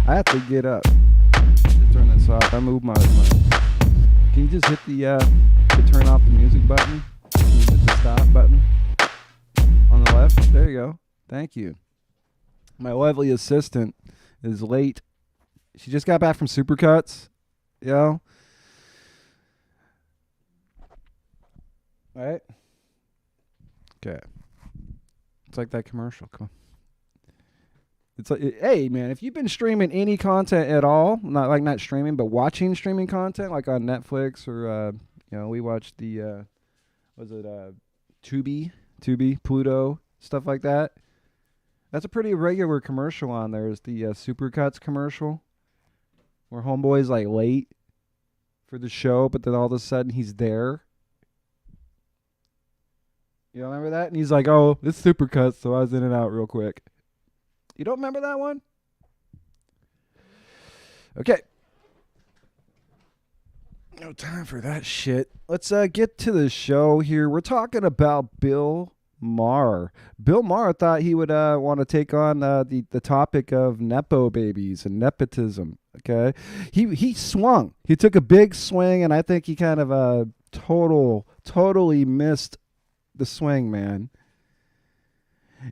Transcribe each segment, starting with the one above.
I have to get up. Just turn this off. I moved my. Can you just hit the turn off the music button? Can you hit the stop button on the left? There you go. Thank you. My lovely assistant is late. She just got back from Supercuts. You know? Right? Okay. It's like that commercial. Come on. It's like, hey man, if you've been streaming any content at all, not streaming, but watching streaming content, like on Netflix or we watched the Tubi, Pluto, stuff like that. That's a pretty regular commercial on there. Is the Supercuts commercial, where homeboy's like late for the show, but then all of a sudden he's there. You don't remember that? And he's like, "Oh, it's Supercuts, so I was in and out real quick." You don't remember that one? Okay. No time for that shit. Let's get to the show here. We're talking about Bill Maher. Bill Maher thought he would want to take on the topic of Nepo babies and nepotism. Okay, he swung. He took a big swing, and I think he kind of totally missed the swing, man.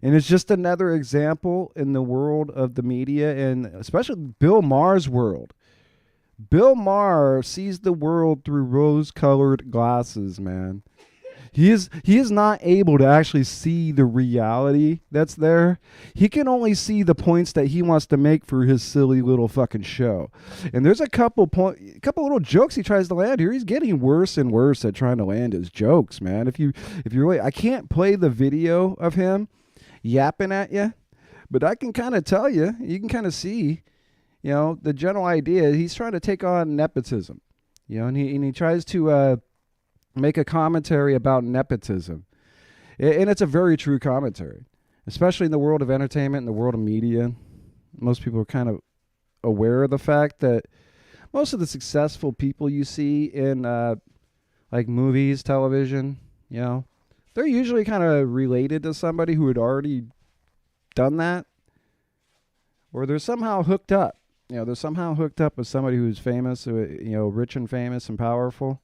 And it's just another example in the world of the media, and especially Bill Maher's world. Bill Maher sees the world through rose-colored glasses, man. He is not able to actually see the reality that's there. He can only see the points that he wants to make for his silly little fucking show. And there's a couple little jokes he tries to land here. He's getting worse and worse at trying to land his jokes, man. If you really, I can't play the video of him yapping at you, but I can kind of tell you. You can kind of see, the general idea. He's trying to take on nepotism, and he tries to make a commentary about nepotism. And it's a very true commentary, especially in the world of entertainment and the world of media. Most people are kind of aware of the fact that most of the successful people you see in like movies, television, they're usually kind of related to somebody who had already done that, or they're somehow hooked up. They're somehow hooked up with somebody who's famous, rich and famous and powerful.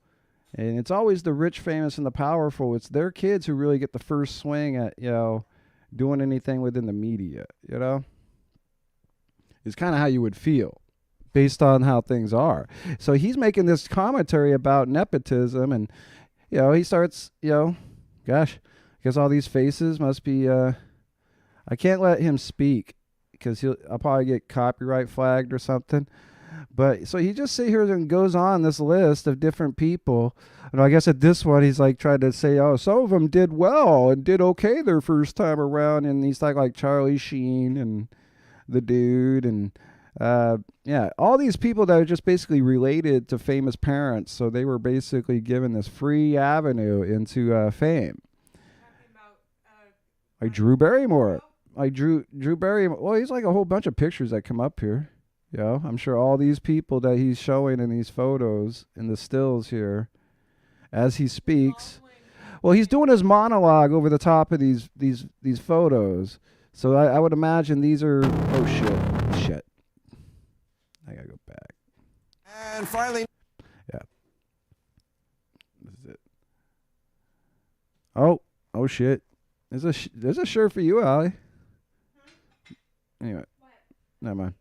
And it's always the rich, famous, and the powerful. It's their kids who really get the first swing at, doing anything within the media, It's kind of how you would feel based on how things are. So he's making this commentary about nepotism, and, he starts, gosh, I guess all these faces must be, I can't let him speak because I'll probably get copyright flagged or something. But so he just sits here and goes on this list of different people. And I guess at this one, he's like trying to say, oh, some of them did well and did okay their first time around. And he's like Charlie Sheen and the dude. And all these people that are just basically related to famous parents. So they were basically given this free avenue into fame. Like Drew Barrymore. Like Drew Barrymore. Well, he's like a whole bunch of pictures that come up here. I'm sure all these people that he's showing in these photos, in the stills here, as he speaks. Well, he's doing his monologue over the top of these photos. So I would imagine these are, oh shit. I gotta go back. And finally. Yeah. This is it. Oh shit. There's a shirt for you, Allie. Anyway. What? Never mind.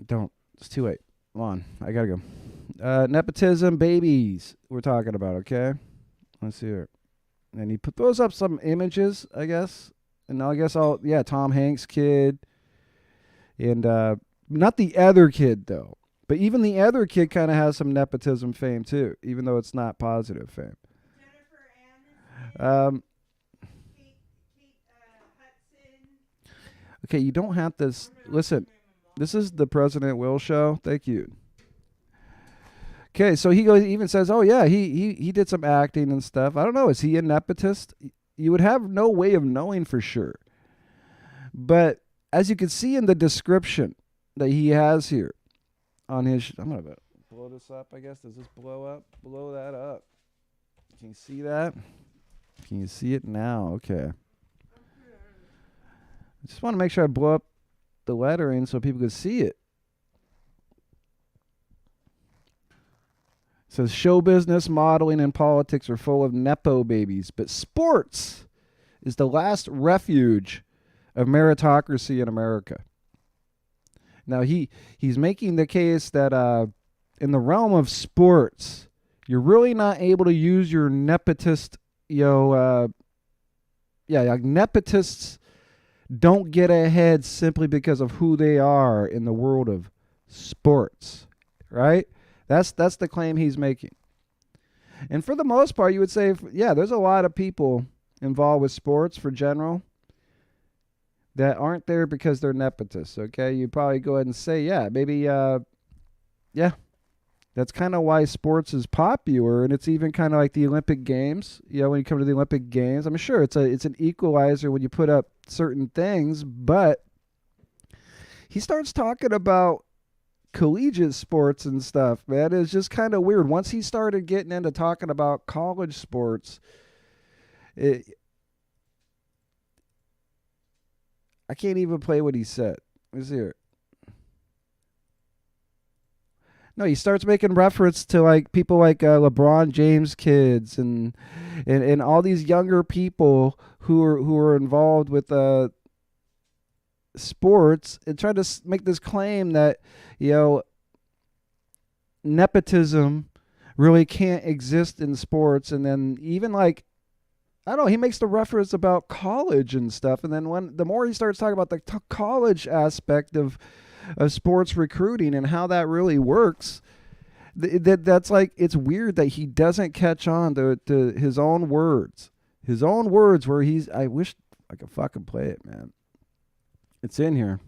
Don't. It's too late. Come on. I gotta go. Nepotism babies we're talking about, okay? Let's see here. And he throws up some images, I guess. And I guess Tom Hanks' kid. And not the other kid, though. But even the other kid kind of has some nepotism fame, too. Even though it's not positive fame. Kate Hudson. Okay, you don't have to... Listen... This is the President Will show. Thank you. Okay, so he even says, oh, yeah, he did some acting and stuff. I don't know. Is he a nepotist? You would have no way of knowing for sure. But as you can see in the description that he has here on his... I'm going to blow this up, I guess. Does this blow up? Blow that up. Can you see that? Can you see it now? Okay. I just want to make sure I blow up the lettering so people could see it. It says show business, modeling, and politics are full of Nepo babies, but sports is the last refuge of meritocracy in America. Now he's making the case that in the realm of sports, you're really not able to use your nepotist, like nepotists don't get ahead simply because of who they are in the world of sports, right? That's the claim he's making. And for the most part, you would say, yeah, there's a lot of people involved with sports for general that aren't there because they're nepotists, okay? You'd probably go ahead and say, yeah, maybe, that's kind of why sports is popular, and it's even kind of like the Olympic Games. When you come to the Olympic Games, I'm sure it's an equalizer when you put up certain things, but he starts talking about collegiate sports and stuff, man. It's just kind of weird. Once he started getting into talking about college sports, I can't even play what he said. Let's hear it. No, he starts making reference to like people like LeBron James kids and all these younger people who are involved with sports, and try to make this claim that nepotism really can't exist in sports. And then even like, I don't know, he makes the reference about college and stuff, and then the more he starts talking about the college aspect of sports recruiting and how that really works, that's like, it's weird that he doesn't catch on to his own words where I wish I could fucking play it, man. It's in here.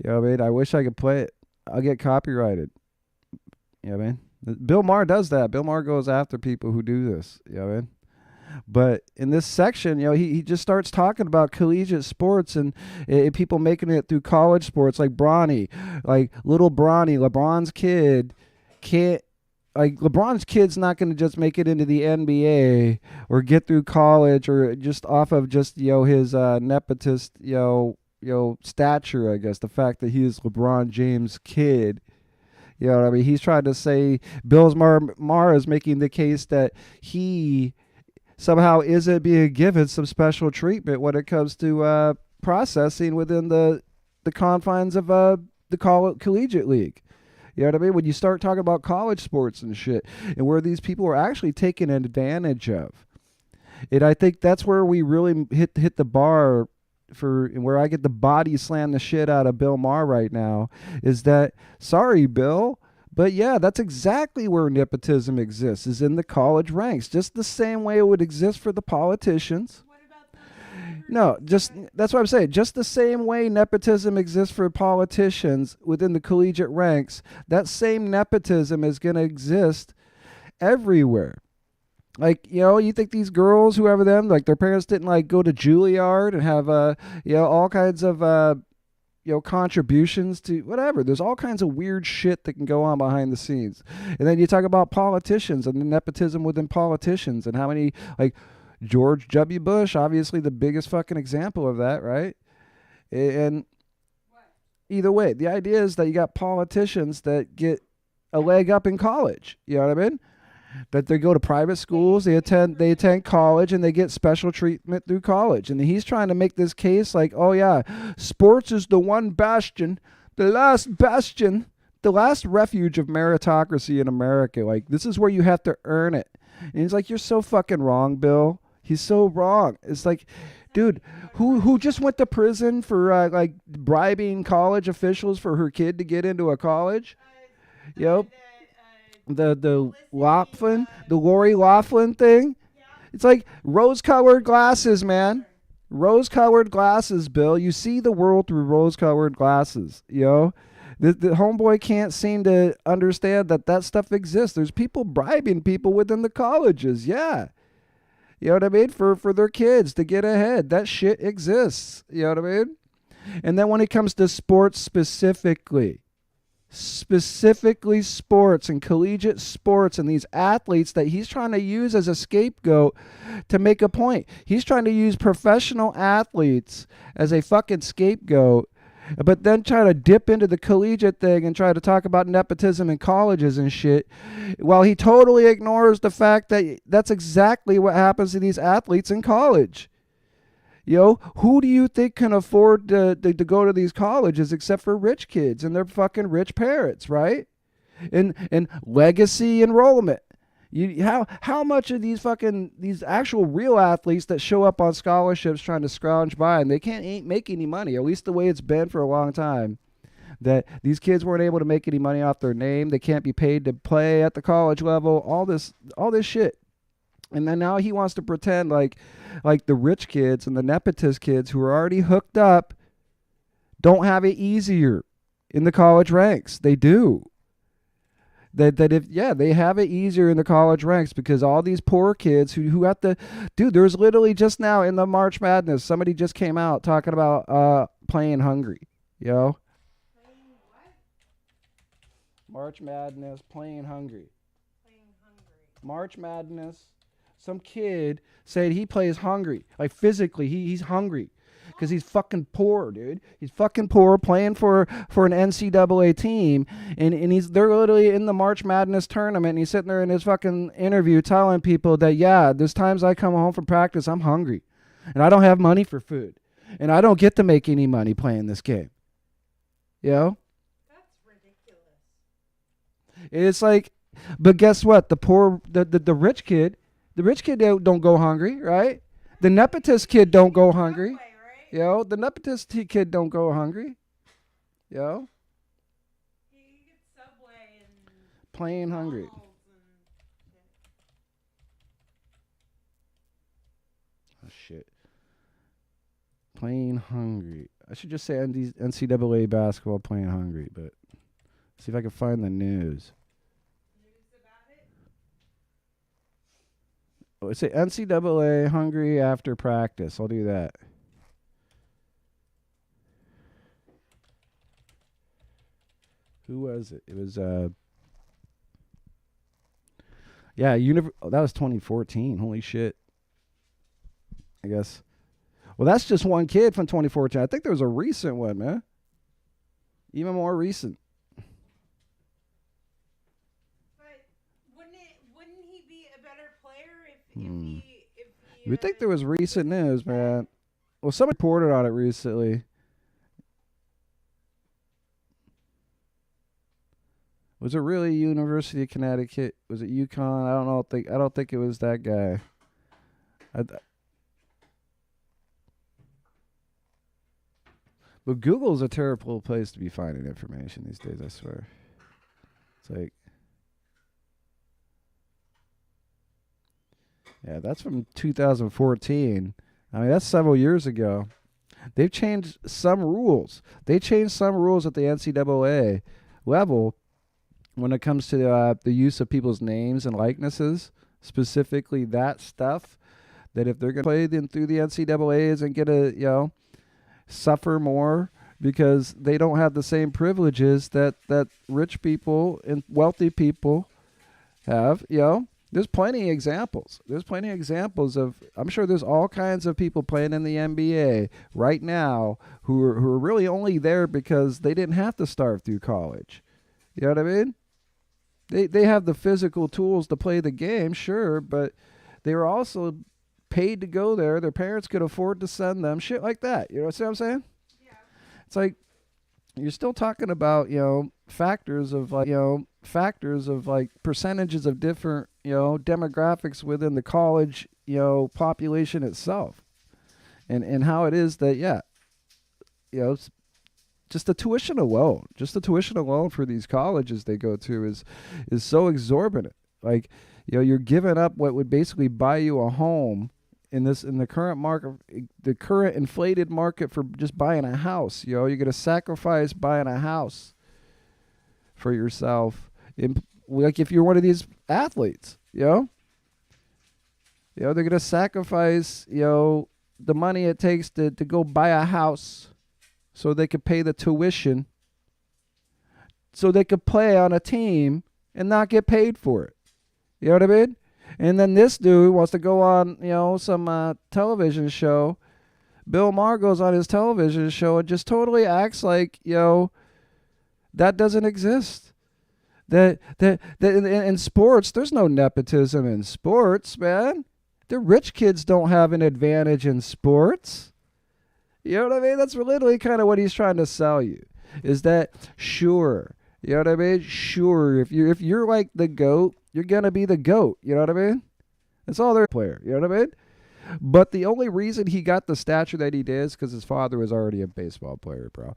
Man, I wish I could play it. I'll get copyrighted. Man. Bill Maher does that. Bill Maher goes after people who do this. Man. But in this section, he just starts talking about collegiate sports and people making it through college sports, like Bronny, like little Bronny, LeBron's kid can't. Like LeBron's kid's not going to just make it into the NBA or get through college or just off of just his nepotist stature. I guess the fact that he is LeBron James' kid. You know what I mean? He's trying to say Bill Maher is making the case that he somehow isn't being given some special treatment when it comes to processing within the confines of the collegiate league. You know what I mean? When you start talking about college sports and shit, and where these people are actually taken advantage of, and I think that's where we really hit the bar for, and where I get the body slam the shit out of Bill Maher right now, is that, sorry, Bill, but yeah, that's exactly where nepotism exists, is in the college ranks, just the same way it would exist for the politicians. No, just that's what I'm saying. Just the same way nepotism exists for politicians within the collegiate ranks, that same nepotism is going to exist everywhere. Like, you think these girls, whoever them, like their parents didn't like go to Juilliard and have all kinds of contributions to whatever. There's all kinds of weird shit that can go on behind the scenes. And then you talk about politicians and the nepotism within politicians and how many, like George W. Bush, obviously the biggest fucking example of that, right? And either way, the idea is that you got politicians that get a leg up in college. You know what I mean? That they go to private schools, they attend college, and they get special treatment through college. And he's trying to make this case like, oh yeah, sports is the one bastion, the last refuge of meritocracy in America. Like, this is where you have to earn it. And he's like, you're so fucking wrong, Bill. He's so wrong. It's like, dude, who just went to prison for like bribing college officials for her kid to get into a college? Yep. The Lori Loughlin thing. It's like rose-colored glasses, man. Rose-colored glasses, Bill. You see the world through rose-colored glasses, The homeboy can't seem to understand that stuff exists. There's people bribing people within the colleges, yeah. You know what I mean? For their kids to get ahead. That shit exists. You know what I mean? And then when it comes to sports specifically, specifically sports and collegiate sports and these athletes that he's trying to use as a scapegoat to make a point. He's trying to use professional athletes as a fucking scapegoat, but then try to dip into the collegiate thing and try to talk about nepotism in colleges and shit, while he totally ignores the fact that that's exactly what happens to these athletes in college. Who do you think can afford to go to these colleges except for rich kids and their fucking rich parents, right? And legacy enrollment. How much of these actual real athletes that show up on scholarships trying to scrounge by and they ain't make any money, at least the way it's been for a long time, that these kids weren't able to make any money off their name, they can't be paid to play at the college level, all this shit. And then now he wants to pretend like the rich kids and the nepotist kids who are already hooked up don't have it easier in the college ranks. They do. They have it easier in the college ranks because all these poor kids who have to, dude, there's literally just now in the March Madness, somebody just came out talking about playing hungry, Playing what? March Madness, playing hungry. March Madness. Some kid said he plays hungry, like physically. He's hungry because he's fucking poor, dude. He's fucking poor, playing for an NCAA team, and they're literally in the March Madness tournament. And he's sitting there in his fucking interview telling people that there's times I come home from practice, I'm hungry, and I don't have money for food, and I don't get to make any money playing this game. That's ridiculous. It's like, but guess what? The rich kid. The rich kid don't go hungry, right? The nepotist kid don't go hungry. The nepotist kid don't go hungry. You get Subway and playing hungry. Oh shit. Playing hungry. I should just say NCAA basketball playing hungry, but see if I can find the news. It's a NCAA hungry after practice. I'll do that. Who was it? It was that was 2014. Holy shit. I guess. Well, that's just one kid from 2014. I think there was a recent one, man. Even more recent. You would think there was recent news, man. Well, somebody reported on it recently. Was it really University of Connecticut? Was it UConn? I don't know. I don't think it was that guy. But Google's a terrible place to be finding information these days, I swear. It's like, yeah, that's from 2014. I mean, that's several years ago. They've changed some rules. They changed some rules at the NCAA level when it comes to the use of people's names and likenesses, specifically that stuff, that if they're going to play through the NCAAs and get suffer more because they don't have the same privileges that rich people and wealthy people have, There's plenty of examples. I'm sure there's all kinds of people playing in the NBA right now who are really only there because they didn't have to starve through college. You know what I mean? They have the physical tools to play the game, sure, but they were also paid to go there. Their parents could afford to send them, shit like that. You know what I'm saying? Yeah. It's like you're still talking about, factors of like percentages of different, demographics within the college, population itself. And how it is that, just the tuition alone for these colleges they go to is so exorbitant. Like, you're giving up what would basically buy you a home in the current market, the current inflated market for just buying a house. You're going to sacrifice buying a house for yourself. Like if you're one of these athletes, they're going to sacrifice, the money it takes to go buy a house so they could pay the tuition so they could play on a team and not get paid for it. You know what I mean? And then this dude wants to go on, some television show. Bill Maher goes on his television show and just totally acts like, that doesn't exist. That in sports, there's no nepotism in sports, man. The rich kids don't have an advantage in sports. You know what I mean? That's literally kind of what he's trying to sell you. Is that sure? You know what I mean? Sure. If you're like the GOAT, you're gonna be the GOAT. You know what I mean? That's all they're player. You know what I mean? But the only reason he got the stature that he did is because his father was already a baseball player, bro.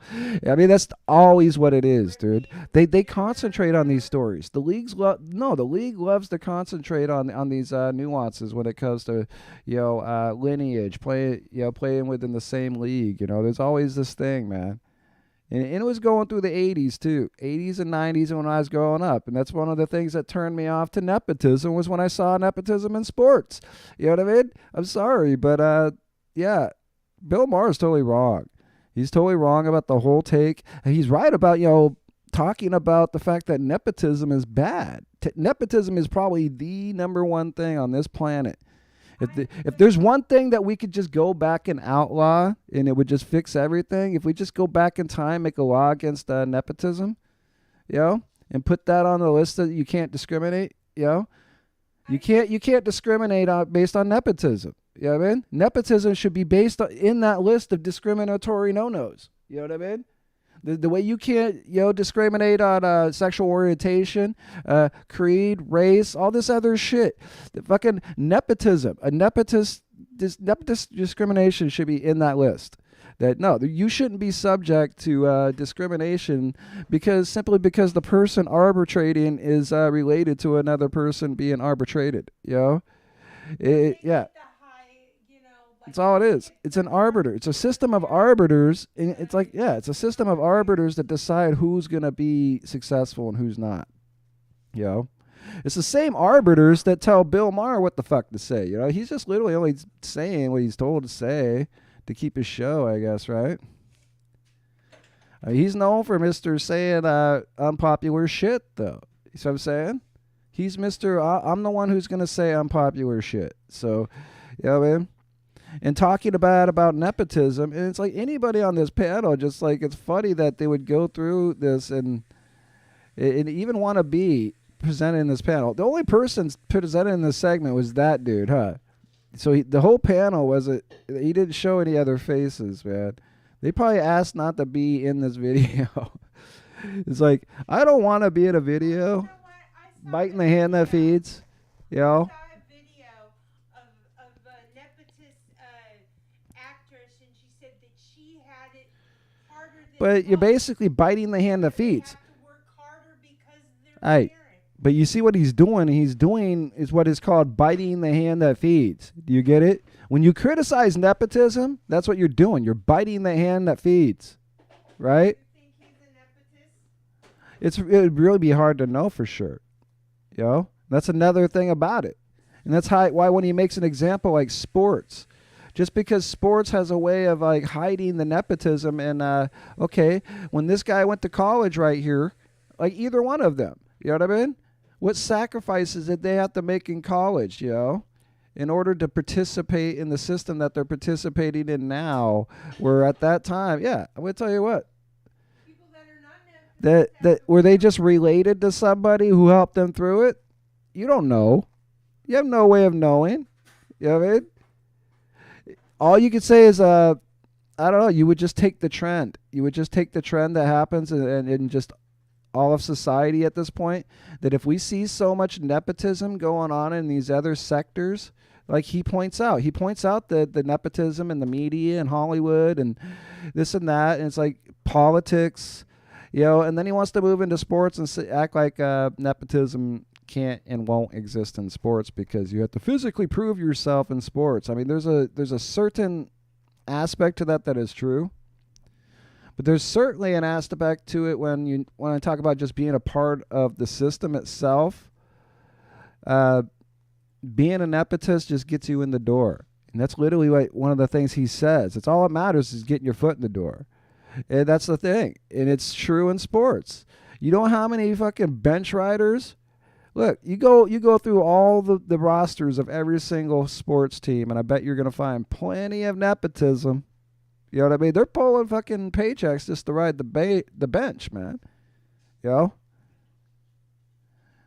I mean, that's always what it is, dude. They concentrate on these stories. The league loves to concentrate on these nuances when it comes to lineage, playing within the same league. There's always this thing, man. And it was going through the 80s, too. 80s and 90s when I was growing up. And that's one of the things that turned me off to nepotism was when I saw nepotism in sports. You know what I mean? I'm sorry, but, yeah, Bill Maher is totally wrong. He's totally wrong about the whole take. And he's right about, talking about the fact that nepotism is bad. Nepotism is probably the number one thing on this planet. If there's one thing that we could just go back and outlaw and it would just fix everything, if we just go back in time, make a law against nepotism, and put that on the list that you can't discriminate, you can't discriminate based on nepotism. You know what I mean? Nepotism should be based in that list of discriminatory no-nos. You know what I mean? The way you can't, discriminate on sexual orientation, creed, race, all this other shit. The fucking nepotism. Nepotist discrimination should be in that list. That no, you shouldn't be subject to discrimination simply because the person arbitrating is related to another person being arbitrated. Yeah. That's all it is. It's an arbiter. It's a system of arbiters. And it's like, it's a system of arbiters that decide who's going to be successful and who's not. It's the same arbiters that tell Bill Maher what the fuck to say. He's just literally only saying what he's told to say to keep his show, I guess, right? He's known for Mr. saying unpopular shit, though. You see what I'm saying? He's Mr. I'm the one who's going to say unpopular shit. So, you know what I mean? And talking about nepotism, and it's like anybody on this panel, just like it's funny that they would go through this and even want to be presented in this panel. The only person presented in this segment was that dude, huh? So the whole panel he didn't show any other faces, man. They probably asked not to be in this video. It's like, I don't want to be in a video biting the hand that feeds, But you're basically biting the hand that feeds. Hey, but you see what he's doing? He's doing is what is called biting the hand that feeds. Do you get it? When you criticize nepotism, that's what you're doing. You're biting the hand that feeds, right? It'd really be hard to know for sure. That's another thing about it, and that's why when he makes an example like sports. Just because sports has a way of like hiding the nepotism and when this guy went to college right here, like either one of them, you know what I mean? What sacrifices did they have to make in college, in order to participate in the system that they're participating in now, where at that time, I'm going to tell you what. People that are not that were they just related to somebody who helped them through it? You don't know. You have no way of knowing. You know what I mean? All you could say is, I don't know, you would just take the trend. You would just take the trend that happens in just all of society at this point, that if we see so much nepotism going on in these other sectors, like he points out the nepotism in the media and Hollywood and this and that, and it's like politics, and then he wants to move into sports and act like nepotism can't and won't exist in sports because you have to physically prove yourself in sports. I mean, there's a certain aspect to that is true, but there's certainly an aspect to it when I talk about just being a part of the system itself. Being a nepotist just gets you in the door, and that's literally like one of the things he says. It's all that matters is getting your foot in the door, and that's the thing, and it's true in sports. You know how many fucking bench riders? Look, you go through all the rosters of every single sports team, and I bet you're gonna find plenty of nepotism. You know what I mean? They're pulling fucking paychecks just to ride the bench, man. You know?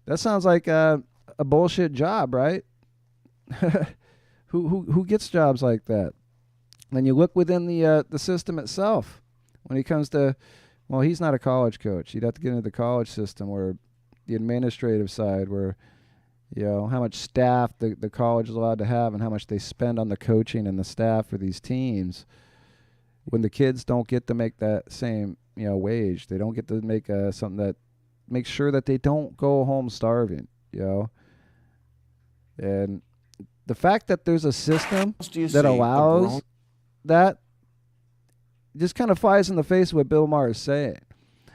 That sounds like a bullshit job, right? Who gets jobs like that? Then you look within the system itself. When it comes to, well, he's not a college coach. You'd have to get into the college system where the administrative side, where, you know, how much staff the college is allowed to have and how much they spend on the coaching and the staff for these teams. When the kids don't get to make that same, you know, wage, they don't get to make something that makes sure that they don't go home starving, you know. And the fact that there's a system that allows that just kind of flies in the face of what Bill Maher is saying.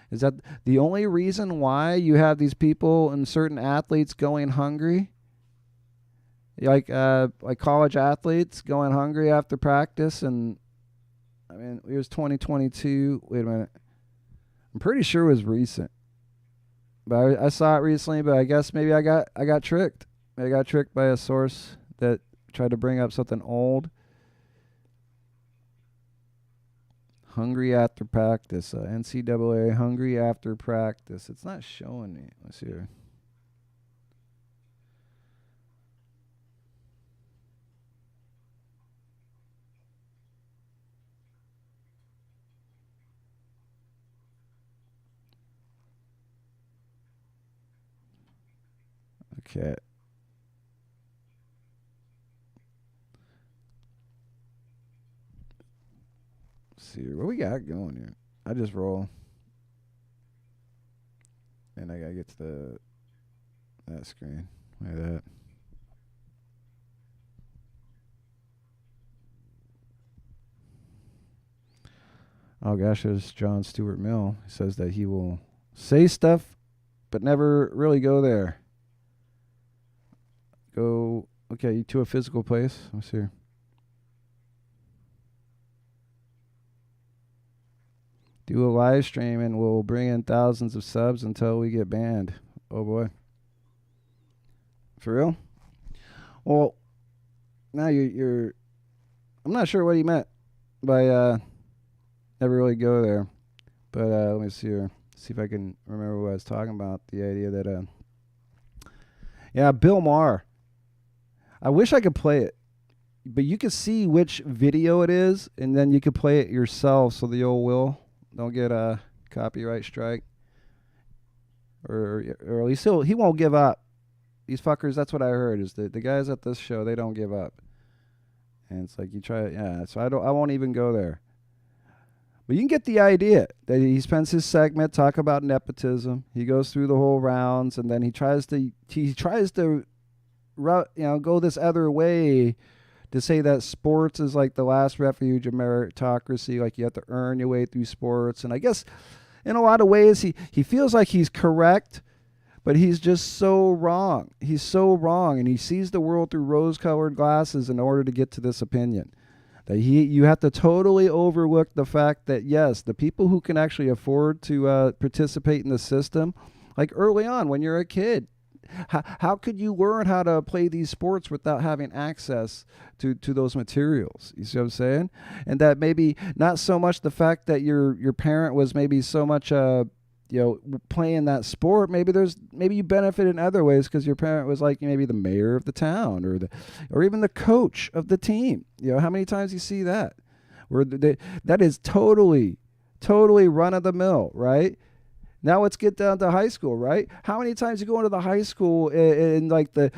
Is that the only reason why you have these people and certain athletes going hungry? Like college athletes going hungry after practice, and I mean, it was 2022. Wait a minute. I'm pretty sure it was recent. But I saw it recently, but I guess maybe I got tricked. I got tricked by a source that tried to bring up something old. Hungry after practice. NCAA hungry after practice. It's not showing me. Let's see here. Okay. Let's see what we got going here. I just roll. And I gotta get to that screen. Look at that. Oh gosh, there's John Stuart Mill. He says that he will say stuff but never really go there. Go, okay, to a physical place. Let's see here. Do a live stream and we'll bring in thousands of subs until we get banned. Oh boy. For real? Well, now you're I'm not sure what he meant by never really go there. But let me see here. See if I can remember what I was talking about. The idea that yeah, Bill Maher. I wish I could play it, but you can see which video it is, and then you can play it yourself so the old Will don't get a copyright strike. Or at least he won't give up. These fuckers, that's what I heard, is that the guys at this show, they don't give up. And it's like you try it, yeah, so I won't even go there. But you can get the idea that he spends his segment talking about nepotism. He goes through the whole rounds, and then he tries to go this other way to say that sports is like the last refuge of meritocracy, like you have to earn your way through sports. And I guess in a lot of ways he feels like he's correct, but he's just so wrong. He's so wrong, and he sees the world through rose-colored glasses in order to get to this opinion. That you have to totally overlook the fact that, yes, the people who can actually afford to participate in the system, like early on when you're a kid, how could you learn how to play these sports without having access to those materials? You see what I'm saying? And that maybe not so much the fact that your parent was maybe so much playing that sport. Maybe you benefit in other ways because your parent was like maybe the mayor of the town or even the coach of the team. You know, how many times you see that? Where that is totally run of the mill, right? Now let's get down to high school, right? How many times you go into the high school and like the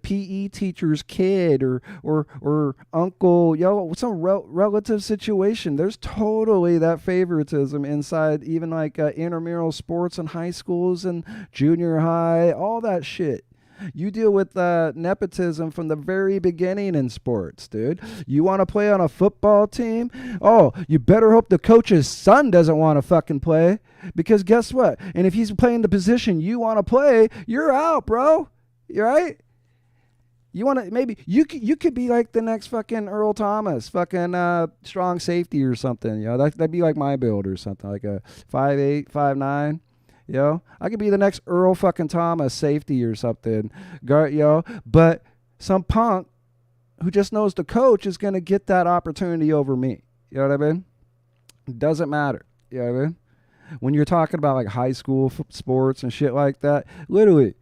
PE teacher's kid or uncle, some relative situation. There's totally that favoritism inside even like intramural sports in high schools and junior high, all that shit. You deal with nepotism from the very beginning in sports, dude. You want to play on a football team? Oh, you better hope the coach's son doesn't want to fucking play. Because guess what? And if he's playing the position you want to play, you're out, bro. You right? You want to maybe you could be like the next fucking Earl Thomas, fucking strong safety or something. You know, that'd be like my build or something, like a 5'8", 5'9". I could be the next Earl fucking Thomas, safety or something, guard, but some punk who just knows the coach is going to get that opportunity over me. You know what I mean? It doesn't matter. You know what I mean? When you're talking about like high school sports and shit like that, literally,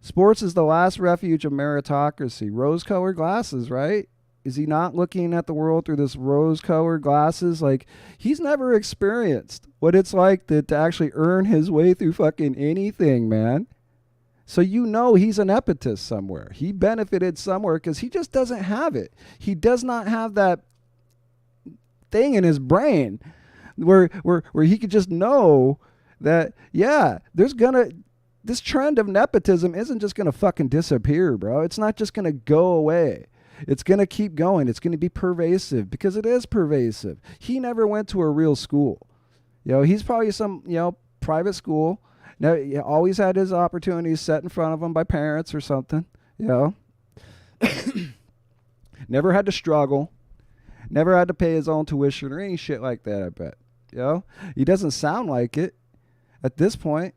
sports is the last refuge of meritocracy. Rose-colored glasses, right? Is he not looking at the world through this rose-colored glasses? Like, he's never experienced what it's like to actually earn his way through fucking anything, man. So he's a nepotist somewhere. He benefited somewhere because he just doesn't have it. He does not have that thing in his brain where he could just know that, yeah, this trend of nepotism isn't just going to fucking disappear, bro. It's not just going to go away. It's going to keep going. It's going to be pervasive because it is pervasive. He never went to a real school. He's probably some, private school. Now, he always had his opportunities set in front of him by parents or something, Never had to struggle. Never had to pay his own tuition or any shit like that, I bet. He doesn't sound like it. At this point,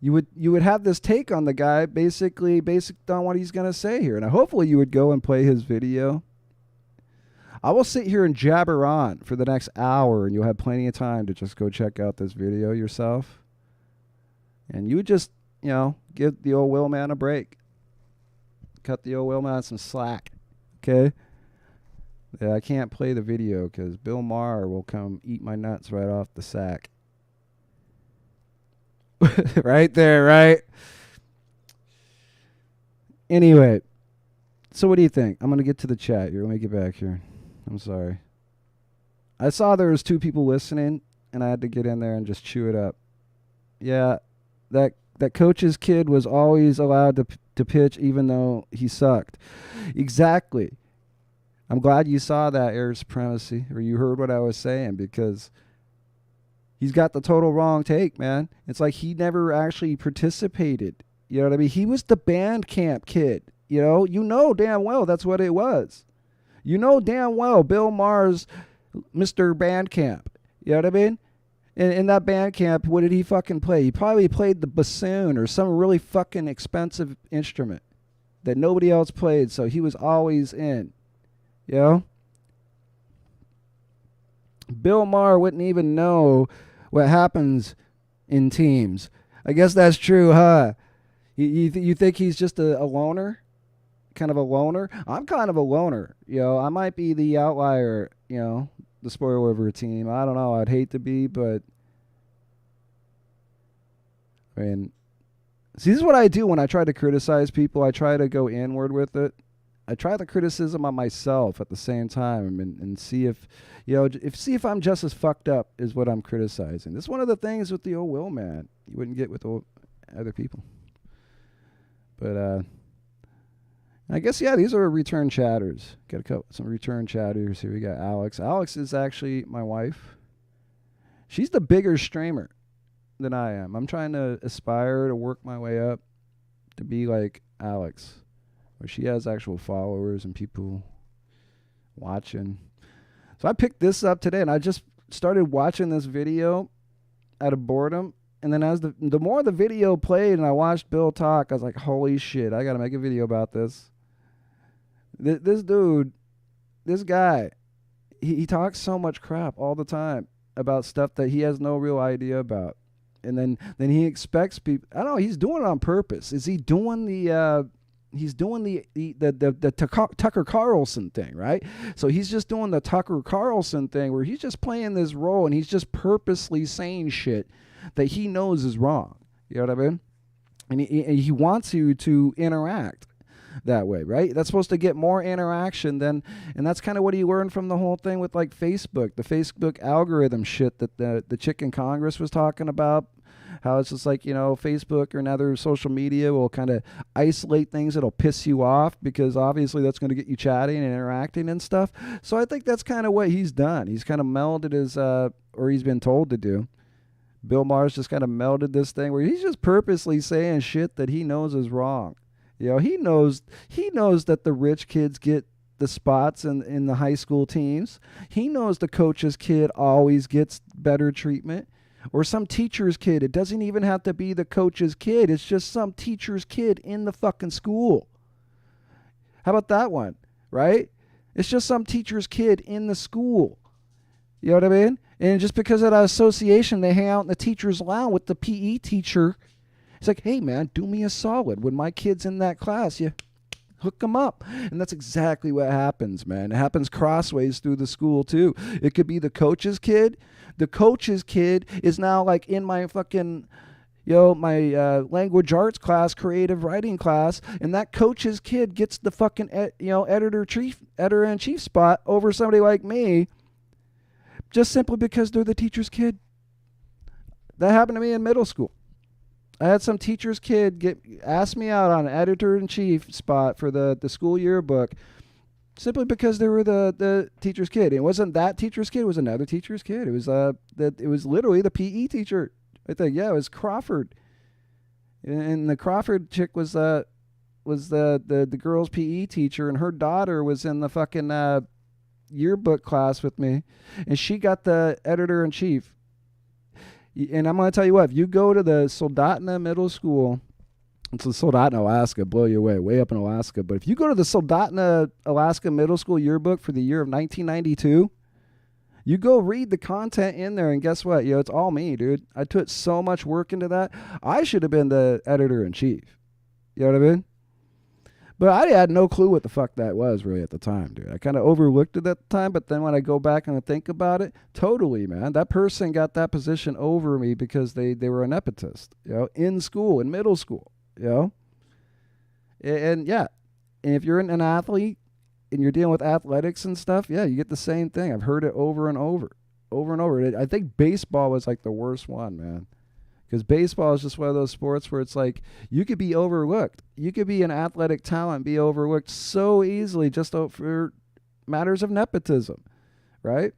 you would have this take on the guy based on what he's going to say here. And hopefully you would go and play his video. I will sit here and jabber on for the next hour, and you'll have plenty of time to just go check out this video yourself. And you would just, give the old Will man a break. Cut the old Will man some slack. Okay? Yeah, I can't play the video because Bill Maher will come eat my nuts right off the sack. Right there, right? Anyway, so what do you think? I'm going to get to the chat here. Let me get back here. I'm sorry. I saw there was 2 people listening, and I had to get in there and just chew it up. Yeah, that coach's kid was always allowed to pitch even though he sucked. Exactly. I'm glad you saw that, air supremacy, or you heard what I was saying, because he's got the total wrong take, man. It's like he never actually participated. You know what I mean? He was the band camp kid. You know damn well that's what it was. You know damn well Bill Maher's Mr. Bandcamp. You know what I mean? In that band camp, what did he fucking play? He probably played the bassoon or some really fucking expensive instrument that nobody else played, so he was always in. Bill Maher wouldn't even know what happens in teams. I guess that's true, huh? You think he's just a loner? Kind of a loner? I'm kind of a loner. I might be the outlier, the spoiler of a team. I don't know. I'd hate to be, but I mean, see, this is what I do when I try to criticize people. I try to go inward with it. I try the criticism on myself at the same time and see if I'm just as fucked up as what I'm criticizing. This is one of the things with the old Will man you wouldn't get with other people. But I guess, yeah, these are return chatters. Got some return chatters here. We got Alex. Alex is actually my wife. She's the bigger streamer than I am. I'm trying to aspire to work my way up to be like Alex, where she has actual followers and people watching. So I picked this up today, and I just started watching this video out of boredom. And then as the more the video played and I watched Bill talk, I was like, holy shit, I got to make a video about this. This dude, this guy, he talks so much crap all the time about stuff that he has no real idea about. And then he expects people, I don't know, he's doing it on purpose. Is he doing he's doing the Tucker Carlson thing, right? So he's just doing the Tucker Carlson thing where he's just playing this role and he's just purposely saying shit that he knows is wrong. You know what I mean? And he wants you to interact that way, right? That's supposed to get more interaction and that's kind of what he learned from the whole thing with like Facebook, the Facebook algorithm shit that the chick in Congress was talking about. How it's just like, Facebook or another social media will kind of isolate things that'll piss you off because obviously that's going to get you chatting and interacting and stuff. So I think that's kind of what he's done. He's kind of melded his, or he's been told to do. Bill Maher's just kind of melded this thing where he's just purposely saying shit that he knows is wrong. He knows that the rich kids get the spots in the high school teams. He knows the coach's kid always gets better treatment. Or some teacher's kid. It doesn't even have to be the coach's kid. It's just some teacher's kid in the fucking school. How about that one, right? It's just some teacher's kid in the school. You know what I mean? And just because of that association, they hang out in the teacher's lounge with the PE teacher. It's like, hey, man, do me a solid. When my kid's in that class, you hook them up. And that's exactly what happens, man. It happens crossways through the school, too. It could be the coach's kid. The coach's kid is now like in my fucking, my language arts class, creative writing class, and that coach's kid gets the fucking, editor-in-chief spot over somebody like me, just simply because they're the teacher's kid. That happened to me in middle school. I had some teacher's kid ask me out on an editor-in-chief spot for the school yearbook simply because they were the teacher's kid. It wasn't that teacher's kid. It was another teacher's kid. It was literally the PE teacher. I think, yeah, it was Crawford. And the Crawford chick was the girl's PE teacher, and her daughter was in the fucking yearbook class with me, and she got the editor-in-chief. And I'm going to tell you what, if you go to the Soldotna Middle School, it's in Soldotna, Alaska, blow you away, way up in Alaska. But if you go to the Soldotna, Alaska Middle School yearbook for the year of 1992, you go read the content in there, and guess what? It's all me, dude. I put so much work into that. I should have been the editor-in-chief. You know what I mean? But I had no clue what the fuck that was really at the time, dude. I kind of overlooked it at the time, but then when I go back and I think about it, totally, man. That person got that position over me because they were a nepotist, in school, in middle school, And yeah, and if you're an athlete and you're dealing with athletics and stuff, yeah, you get the same thing. I've heard it over and over and over. I think baseball was like the worst one, man. Because baseball is just one of those sports where it's like you could be overlooked. You could be an athletic talent, be overlooked so easily just for matters of nepotism, right?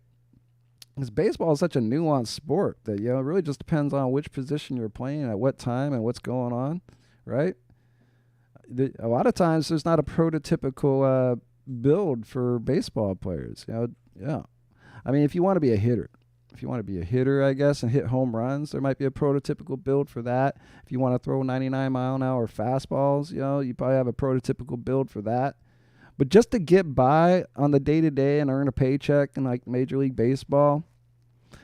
Because baseball is such a nuanced sport that, it really just depends on which position you're playing at what time and what's going on, right? A lot of times there's not a prototypical build for baseball players, yeah. I mean, if you want to be a hitter, I guess, and hit home runs, there might be a prototypical build for that. If you want to throw 99-mile-an-hour fastballs, you probably have a prototypical build for that. But just to get by on the day-to-day and earn a paycheck in like Major League Baseball,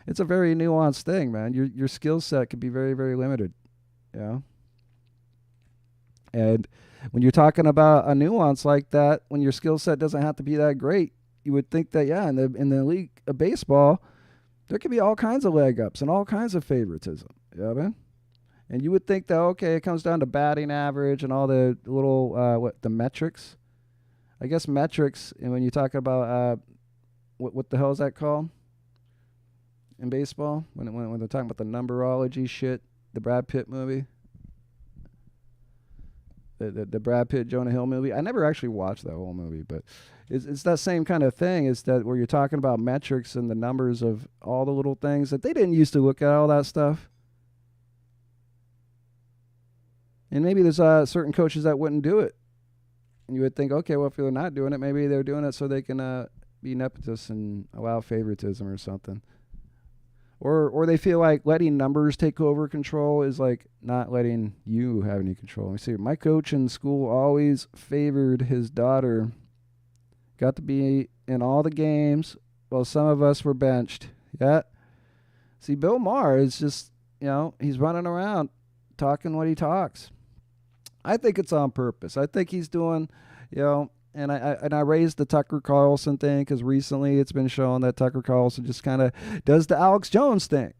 it's a very nuanced thing, man. Your skill set could be very, very limited, And when you're talking about a nuance like that, when your skill set doesn't have to be that great, you would think that, yeah, in the league of baseball, there could be all kinds of leg ups and all kinds of favoritism. You know what I mean? And you would think that, okay, it comes down to batting average and all the little, the metrics. I guess metrics, and when you talk about, what the hell is that called in baseball? When they're talking about the numberology shit, the Brad Pitt movie. The Brad Pitt, Jonah Hill movie. I never actually watched that whole movie, but it's that same kind of thing. It's that where you're talking about metrics and the numbers of all the little things that they didn't used to look at all that stuff. And maybe there's certain coaches that wouldn't do it. And you would think, okay, well, if they're not doing it, maybe they're doing it so they can be nepotists and allow favoritism or something. Or they feel like letting numbers take over control is like not letting you have any control. Let me see. My coach in school always favored his daughter. Got to be in all the games while some of us were benched. Yeah. See, Bill Maher is just, he's running around talking what he talks. I think it's on purpose. I think he's doing, and I raised the Tucker Carlson thing because recently it's been shown that Tucker Carlson just kind of does the Alex Jones thing.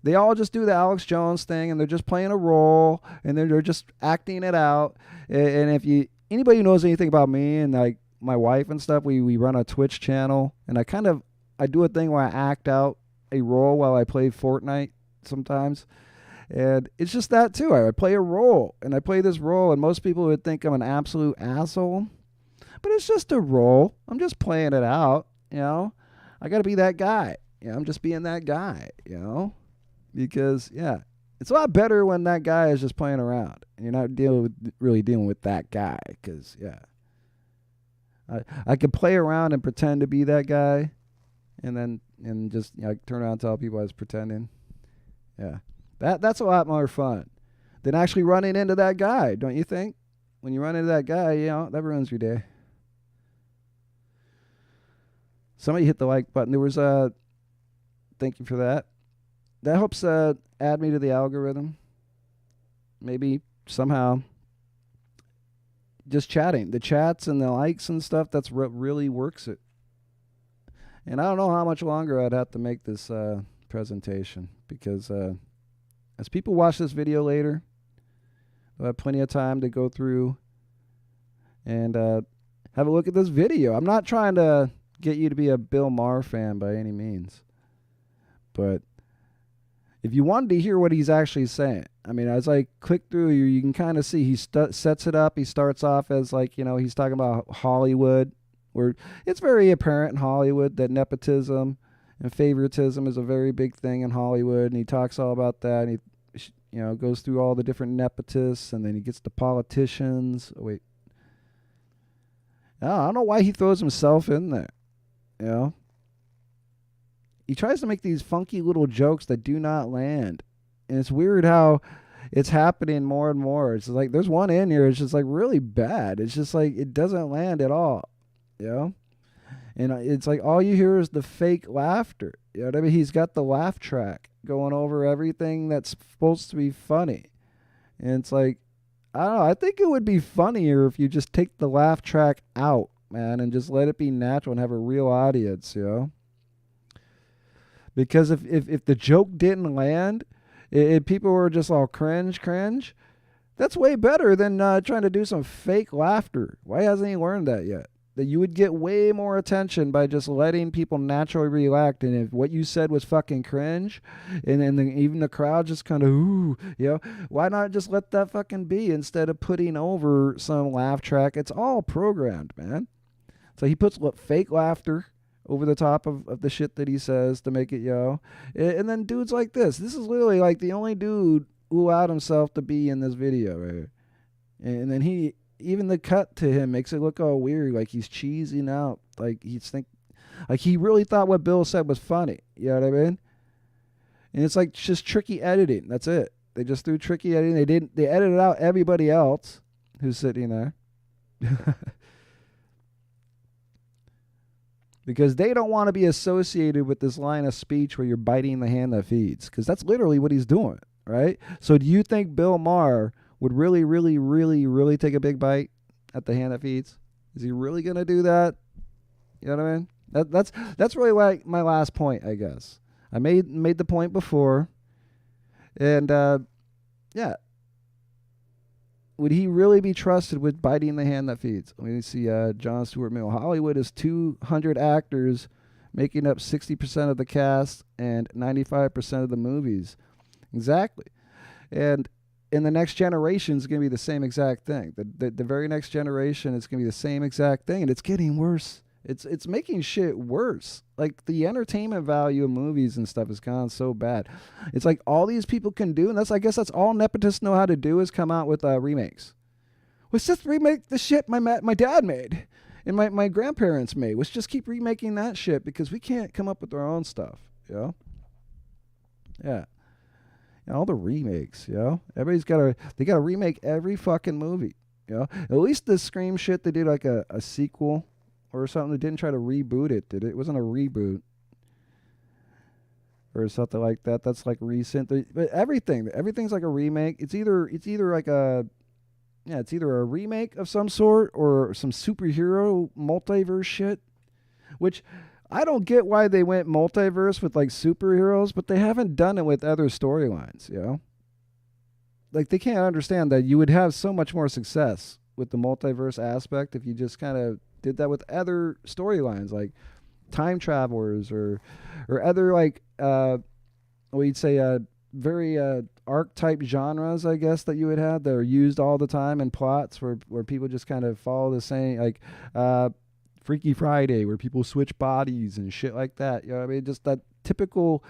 They all just do the Alex Jones thing, and they're just playing a role, and they're just acting it out. And if anybody who knows anything about me and like my wife and stuff, we run a Twitch channel, and I do a thing where I act out a role while I play Fortnite sometimes. And it's just that too. I play a role, and I play this role, and most people would think I'm an absolute asshole. But it's just a role. I'm just playing it out, I got to be that guy. I'm just being that guy, Because, yeah, it's a lot better when that guy is just playing around. And you're not really dealing with that guy. Because, yeah. I could play around and pretend to be that guy. And just turn around and tell people I was pretending. Yeah. That's a lot more fun than actually running into that guy, don't you think? When you run into that guy, that ruins your day. Somebody hit the like button. There was a thank you for that. That helps add me to the algorithm. Maybe somehow just chatting, the chats and the likes and stuff, that's what really works it. And I don't know how much longer I'd have to make this presentation because as people watch this video later, they'll have plenty of time to go through and have a look at this video. I'm not trying to get you to be a Bill Maher fan by any means, but if you wanted to hear what he's actually saying, I mean, as I click through, you can kind of see he sets it up. He starts off as he's talking about Hollywood, where it's very apparent in Hollywood that nepotism and favoritism is a very big thing in Hollywood, and he talks all about that. And he goes through all the different nepotists, and then he gets to politicians. Oh, wait, I don't know why he throws himself in there. He tries to make these funky little jokes that do not land. And it's weird how it's happening more and more. It's like there's one in here, it's just like really bad. It's just like it doesn't land at all. And it's like all you hear is the fake laughter. You know what I mean? He's got the laugh track going over everything that's supposed to be funny. And it's like, I don't know, I think it would be funnier if you just take the laugh track out, man, and just let it be natural and have a real audience, Because if the joke didn't land, if people were just all cringe, that's way better than trying to do some fake laughter. Why hasn't he learned that yet? That you would get way more attention by just letting people naturally react. And if what you said was fucking cringe, and then even the crowd just kind of, ooh, why not just let that fucking be instead of putting over some laugh track? It's all programmed, man. So he puts fake laughter over the top of the shit that he says to make it and then dudes like this is literally like the only dude who allowed himself to be in this video right here. And then even the cut to him makes it look all weird, like he's cheesing out, like he really thought what Bill said was funny, you know what I mean? And it's like just tricky editing. That's it. They just threw tricky editing. They edited out everybody else who's sitting there. Because they don't want to be associated with this line of speech where you're biting the hand that feeds. Because that's literally what he's doing, right? So do you think Bill Maher would really, really, really, really take a big bite at the hand that feeds? Is he really going to do that? You know what I mean? That's really like my last point, I guess. I made the point before. And, would he really be trusted with biting the hand that feeds? Let me see. John Stuart Mill. Hollywood is 200 actors making up 60% of the cast and 95% of the movies. Exactly. And in the next generation is going to be the same exact thing. The very next generation is going to be the same exact thing, and it's getting worse. It's making shit worse. Like the entertainment value of movies and stuff has gone so bad. It's like all these people can do, and I guess that's all nepotists know how to do is come out with remakes. Let's just remake the shit my dad made and my grandparents made. Let's just keep remaking that shit because we can't come up with our own stuff. Yeah. And all the remakes, everybody's they gotta remake every fucking movie. At least the Scream shit, they did like a sequel or something. They didn't try to reboot it, did it? It wasn't a reboot or something like that. That's like recent. But everything's like a remake. It's either like it's either a remake of some sort or some superhero multiverse shit, which I don't get why they went multiverse with like superheroes, but they haven't done it with other storylines, Like they can't understand that you would have so much more success with the multiverse aspect if you just kind of did that with other storylines like time travelers or other like we'd say very archetype genres, I guess, that you would have that are used all the time in plots where people just kind of follow the same, like Freaky Friday, where people switch bodies and shit like that. You know what I mean? Just that typical,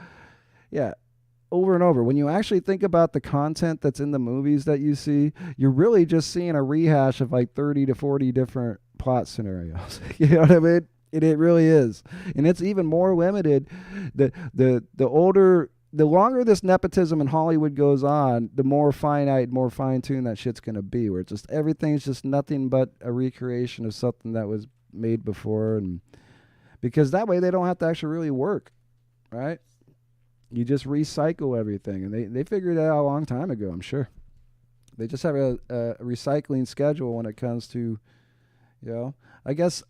over and over. When you actually think about the content that's in the movies that you see, you're really just seeing a rehash of like 30 to 40 different plot scenarios. You know what I mean? It really is. And it's even more limited. The older the longer this nepotism in Hollywood goes on, the more finite, more fine-tuned that shit's gonna be. Where it's just everything's just nothing but a recreation of something that was made before, and because that way they don't have to actually really work, right? You just recycle everything, and they figured that out a long time ago. I'm sure they just have a recycling schedule when it comes to, I guess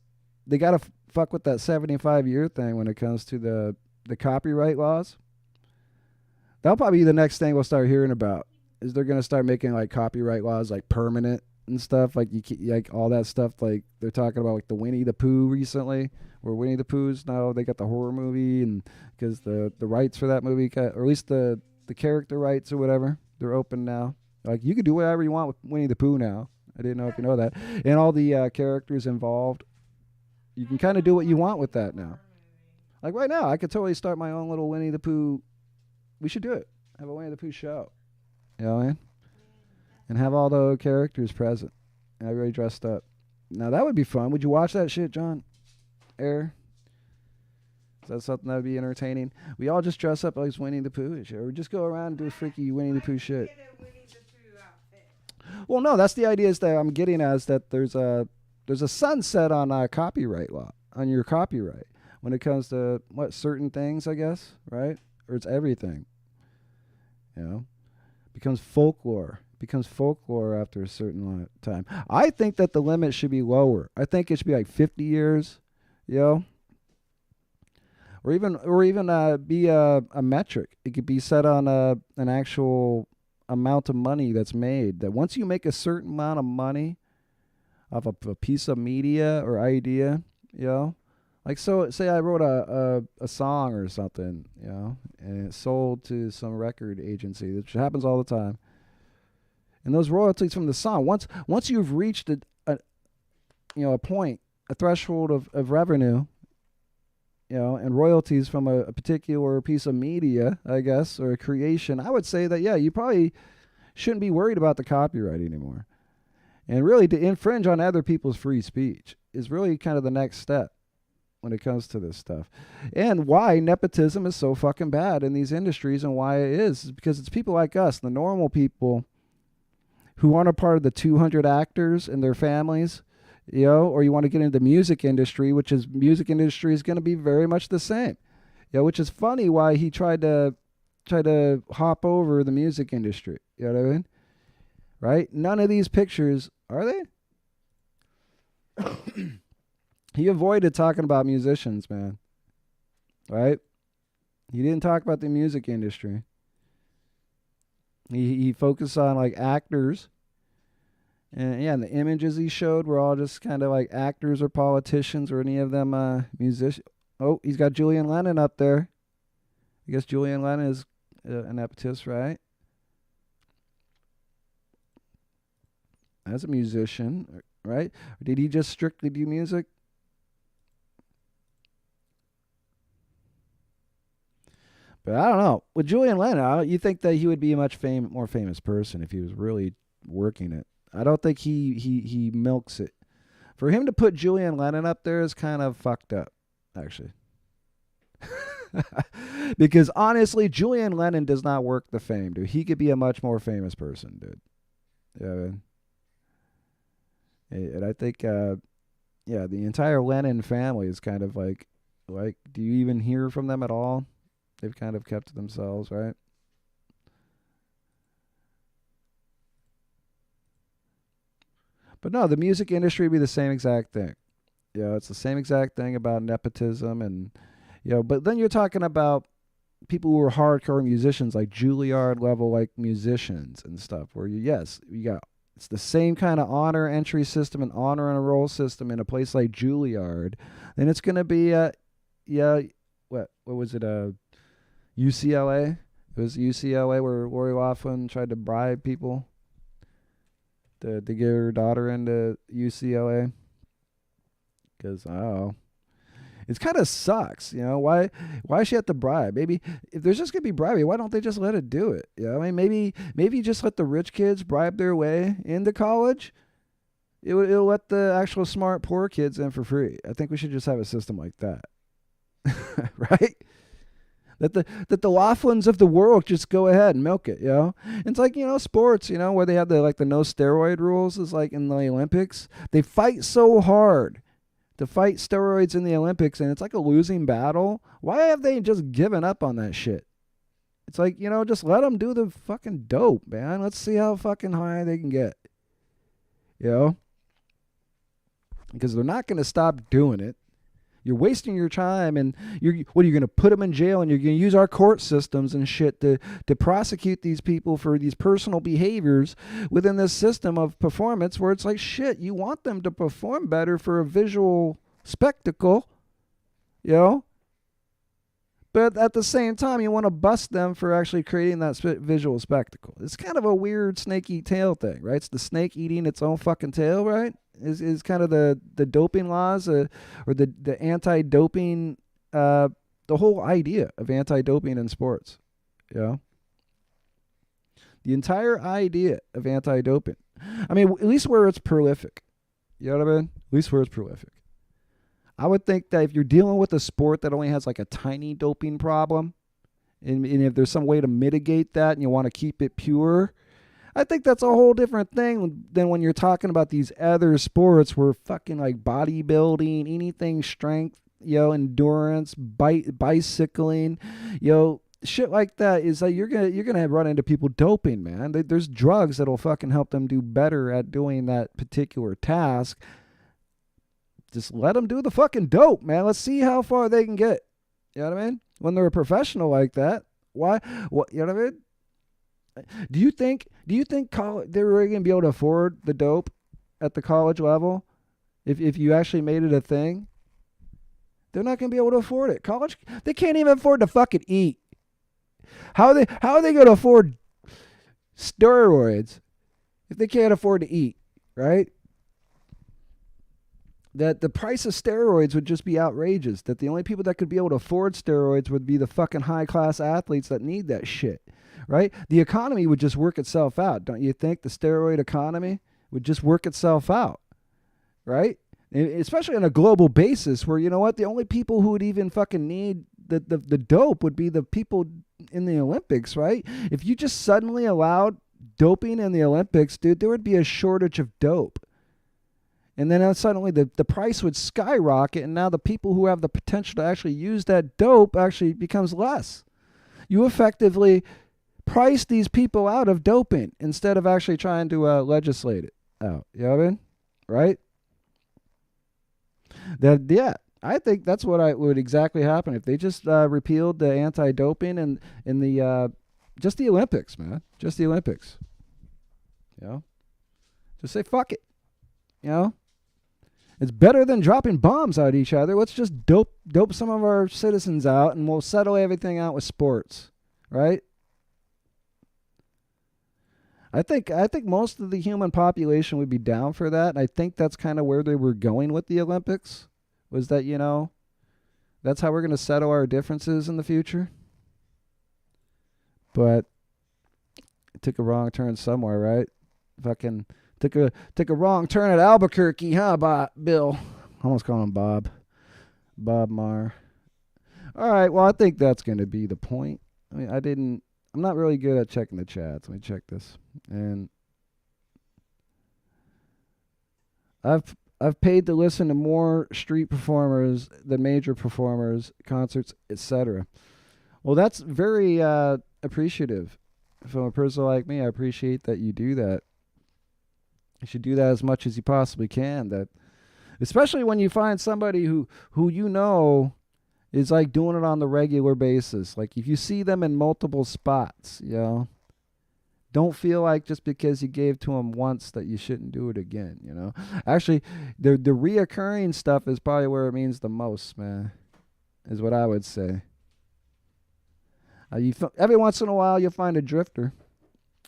they gotta fuck with that 75-year thing when it comes to the copyright laws. That'll probably be the next thing we'll start hearing about. Is they're gonna start making like copyright laws like permanent and stuff, like like all that stuff. Like they're talking about like the Winnie the Pooh recently, where Winnie the Pooh's now they got the horror movie, and because the rights for that movie, or at least the character rights or whatever, they're open now. Like you can do whatever you want with Winnie the Pooh now. I didn't know if you know that, and all the characters involved. You can kind of do what you want with that now. Like right now, I could totally start my own little Winnie the Pooh. We should do it. Have a Winnie the Pooh show. You know what I mean? And have all the characters present. And everybody dressed up. Now that would be fun. Would you watch that shit, John? Air? Is that something that would be entertaining? We all just dress up like Winnie the Pooh and shit. Or just go around and do freaky Winnie the Pooh shit. Well, no, that's the idea is that I'm getting at is that there's a sunset on copyright law, on your copyright, when it comes to certain things, I guess, right? Or it's everything, becomes folklore after a certain time. I think that the limit should be lower. I think it should be like 50 years, or even be a metric. It could be set on an actual amount of money that's made. That once you make a certain amount of money off a piece of media or idea, like, so say I wrote a song or something, and it sold to some record agency, which happens all the time. And those royalties from the song, once you've reached a point, a threshold of revenue, and royalties from a particular piece of media, I guess, or a creation, I would say that, you probably shouldn't be worried about the copyright anymore. And really, to infringe on other people's free speech is really kind of the next step when it comes to this stuff. And why nepotism is so fucking bad in these industries, and why it is because it's people like us, the normal people, who aren't a part of the 200 actors and their families, or you want to get into the music industry, which is music industry is going to be very much the same. Which is funny why he tried to hop over the music industry. You know what I mean? Right? None of these pictures, are they? He avoided talking about musicians, man. Right? He didn't talk about the music industry. He focused on like actors. And the images he showed were all just kind of like actors or politicians or any of them musicians. Oh, he's got Julian Lennon up there. I guess Julian Lennon is an nepotist, right? As a musician, right? Or did he just strictly do music? But I don't know. With Julian Lennon, you think that he would be a much more famous person if he was really working it. I don't think he milks it. For him to put Julian Lennon up there is kind of fucked up, actually. Because honestly, Julian Lennon does not work the fame, dude. He could be a much more famous person, dude. Yeah, and I think, the entire Lennon family is kind of like, do you even hear from them at all? They've kind of kept to themselves, right? But no, the music industry would be the same exact thing. It's the same exact thing about nepotism and, but then you're talking about people who are hardcore musicians, like Juilliard level, like musicians and stuff, where it's the same kind of honor entry system and honor and a roll system in a place like Juilliard. Then it's going to be, what was it, UCLA? It was UCLA where Lori Loughlin tried to bribe people to get her daughter into UCLA. Because, it kind of sucks, Why she have to bribe? Maybe if there's just gonna be bribing, why don't they just let it do it? I mean, maybe just let the rich kids bribe their way into college. It'll let the actual smart poor kids in for free. I think we should just have a system like that, right? That the Laughlins of the world just go ahead and milk it, It's like, sports, where they have the no steroid rules is like in the Olympics. They fight so hard to fight steroids in the Olympics, and it's like a losing battle. Why have they just given up on that shit? It's like, just let them do the fucking dope, man. Let's see how fucking high they can get. Because they're not going to stop doing it. You're wasting your time, and you're going to put them in jail, and you're going to use our court systems and shit to prosecute these people for these personal behaviors within this system of performance where it's like, shit, you want them to perform better for a visual spectacle, but at the same time, you want to bust them for actually creating that visual spectacle. It's kind of a weird snake eat tail thing, right? It's the snake eating its own fucking tail, right? Is kind of the doping laws or the anti-doping, the whole idea of anti-doping in sports, The entire idea of anti-doping. I mean, at least where it's prolific. You know what I mean? At least where it's prolific. I would think that if you're dealing with a sport that only has like a tiny doping problem, and if there's some way to mitigate that and you want to keep it pure, I think that's a whole different thing than when you're talking about these other sports where fucking like bodybuilding, anything strength, endurance, bicycling, shit like that is like you're gonna run into people doping, man. There's drugs that'll fucking help them do better at doing that particular task. Just let them do the fucking dope, man. Let's see how far they can get. You know what I mean? When they're a professional like that, why? What? You know what I mean? Do you think they're really gonna be able to afford the dope at the college level? If you actually made it a thing, they're not gonna be able to afford it. College, they can't even afford to fucking eat. How are they gonna afford steroids if they can't afford to eat? Right? That the price of steroids would just be outrageous. That the only people that could be able to afford steroids would be the fucking high class athletes that need that shit. Right? The economy would just work itself out. Don't you think the steroid economy would just work itself out? Right? Especially on a global basis where, the only people who would even fucking need the dope would be the people in the Olympics, right? If you just suddenly allowed doping in the Olympics, dude, there would be a shortage of dope. And then suddenly the price would skyrocket, and now the people who have the potential to actually use that dope actually becomes less. You effectively price these people out of doping instead of actually trying to legislate it out. You know what I mean? Right? I think that's what would exactly happen if they just repealed the anti-doping and in the just the Olympics, man. Just the Olympics. Just say fuck it. It's better than dropping bombs at each other. Let's just dope some of our citizens out, and we'll settle everything out with sports, right? I think most of the human population would be down for that, and I think that's kind of where they were going with the Olympics, was that, that's how we're going to settle our differences in the future. But it took a wrong turn somewhere, right? Fucking took a wrong turn at Albuquerque, huh, Bill? I almost call him Bob. Bob Maher. All right, well, I think that's going to be the point. I mean, I'm not really good at checking the chats. Let me check this. And I've paid to listen to more street performers than major performers, concerts, etc. Well, that's very appreciative. From a person like me, I appreciate that you do that. You should do that as much as you possibly can. That, especially when you find somebody who is like doing it on the regular basis. Like if you see them in multiple spots, don't feel like just because you gave to them once that you shouldn't do it again. Actually, the reoccurring stuff is probably where it means the most, man. Is what I would say. Every once in a while you'll find a drifter.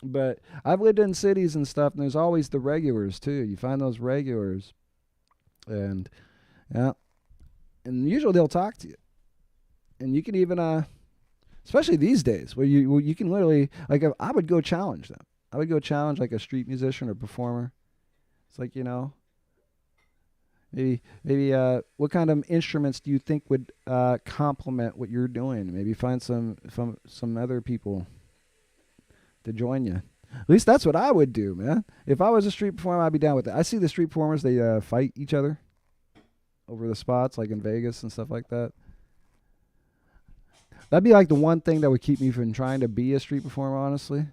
But I've lived in cities and stuff, and there's always the regulars too. You find those regulars, and usually they'll talk to you, and you can even, especially these days, where you can literally, like, I would go challenge them. I would go challenge like a street musician or performer. It's like Maybe what kind of instruments do you think would complement what you're doing? Maybe find some other people to join you. At least that's what I would do, man. If I was a street performer, I'd be down with it. I see the street performers, they fight each other over the spots, like in Vegas and stuff like that. That'd be like the one thing that would keep me from trying to be a street performer, honestly.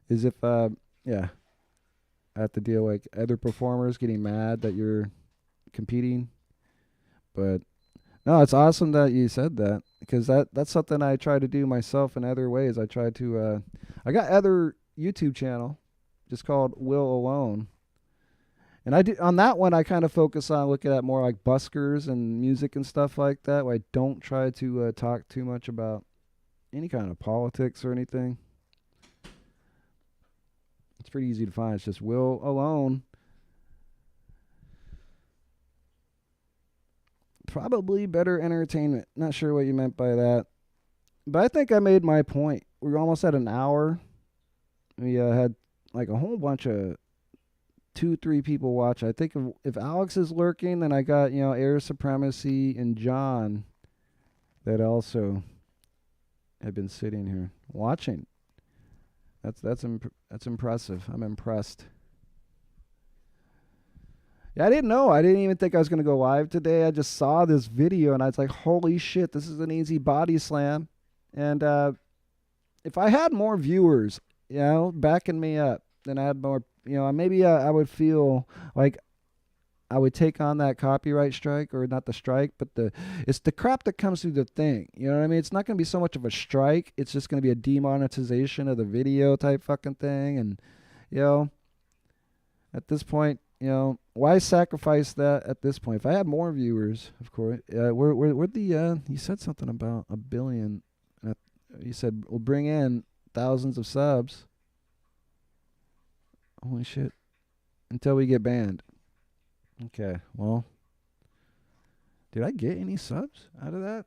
Is if, yeah, I have to deal like other performers getting mad that you're competing. But no, it's awesome that you said that because that's something I try to do myself in other ways. I try to, I got other YouTube channel just called Will Alone. And I do on that one. I kind of focus on looking at more like buskers and music and stuff like that. Where I don't try to talk too much about any kind of politics or anything. It's pretty easy to find. It's just Will Alone. Probably better entertainment. Not sure what you meant by that, but I think I made my point. We're almost at an hour. We had like a whole bunch of 2-3 people watch. I think if Alex is lurking, then I got Air Supremacy and John that also have been sitting here watching. That's impressive. I'm impressed. Yeah, I didn't know. I didn't even think I was gonna go live today. I just saw this video and I was like, holy shit, this is an easy body slam. And if I had more viewers, backing me up, then I had more. Maybe I would feel like I would take on that copyright strike, or not the strike, but it's the crap that comes through the thing. You know what I mean? It's not going to be so much of a strike. It's just going to be a demonetization of the video type fucking thing. And, at this point, why sacrifice that at this point? If I had more viewers, of course, you said something about 1 billion. You said we'll bring in thousands of subs. Holy shit. Until we get banned. Okay, well. Did I get any subs out of that?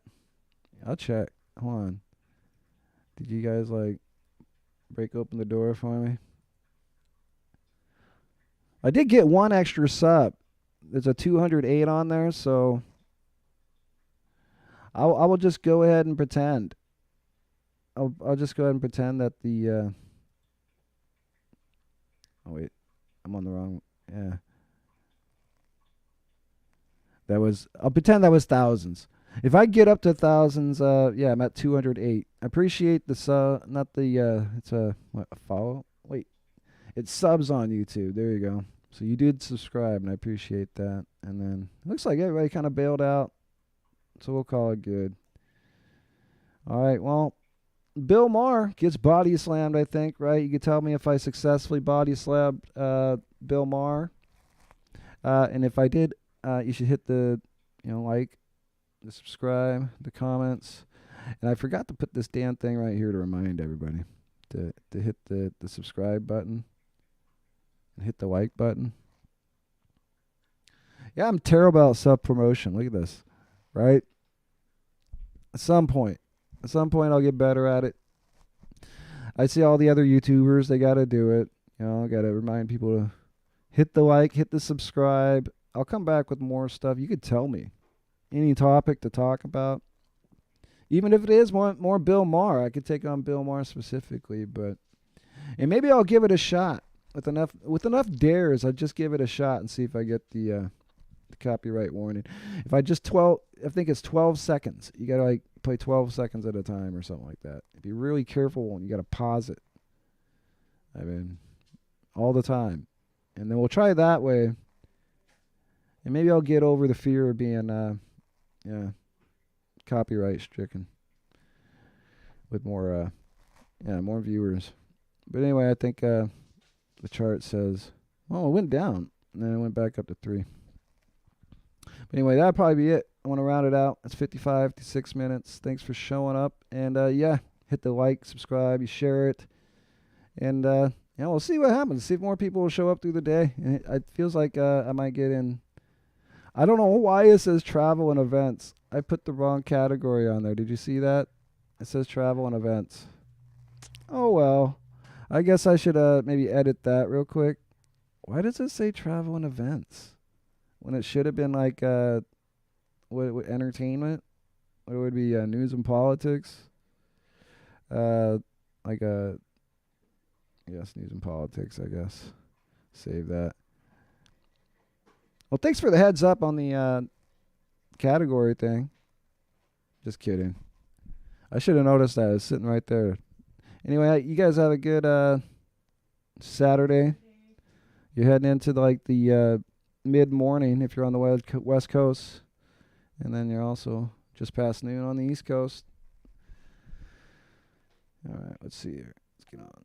I'll check. Hold on. Did you guys, break open the door for me? I did get one extra sub. There's a 208 on there, so I will just go ahead and pretend. I'll just go ahead and pretend that the... Oh, wait. I'm on the wrong... Yeah. I'll pretend that was thousands. If I get up to thousands, yeah, I'm at 208. I appreciate the not the, it's a follow? Wait. It's subs on YouTube. There you go. So you did subscribe, and I appreciate that. And then, it looks like everybody kind of bailed out. So we'll call it good. All right, well... Bill Maher gets body slammed, I think, right? You can tell me if I successfully body slammed Bill Maher. And if I did, you should hit the, like, the subscribe, the comments. And I forgot to put this damn thing right here to remind everybody to hit the subscribe button and hit the like button. Yeah, I'm terrible at self-promotion. Look at this, right? At some point I'll get better at it. I see all the other YouTubers, they got to do it. I got to remind people to hit the like, hit the subscribe. I'll come back with more stuff. You could tell me any topic to talk about. Even if it is more Bill Maher, I could take on Bill Maher specifically, and maybe I'll give it a shot. With enough dares, I'll just give it a shot and see if I get the copyright warning. If I think it's 12 seconds. You got to play 12 seconds at a time or something like that. Be really careful, and you got to pause it. I mean, all the time. And then we'll try that way. And maybe I'll get over the fear of being copyright stricken with more viewers. But anyway, I think the chart says, well, it went down and then it went back up to 3. But anyway, that'll probably be it. I want to round it out. It's 56 minutes. Thanks for showing up. And hit the like, subscribe, you share it. And we'll see what happens. See if more people will show up through the day. And it feels like I might get in. I don't know why it says travel and events. I put the wrong category on there. Did you see that? It says travel and events. Oh, well. I guess I should maybe edit that real quick. Why does it say travel and events? when it should have been like what entertainment. What would be news and politics? Like yes, news and politics. I guess save that. Well, thanks for the heads up on the category thing. Just kidding. I should have noticed that. It's sitting right there. Anyway, you guys have a good Saturday. You're heading into like the mid-morning if you're on the West Coast. And then you're also just past noon on the East Coast. All right, let's see here. Let's get on.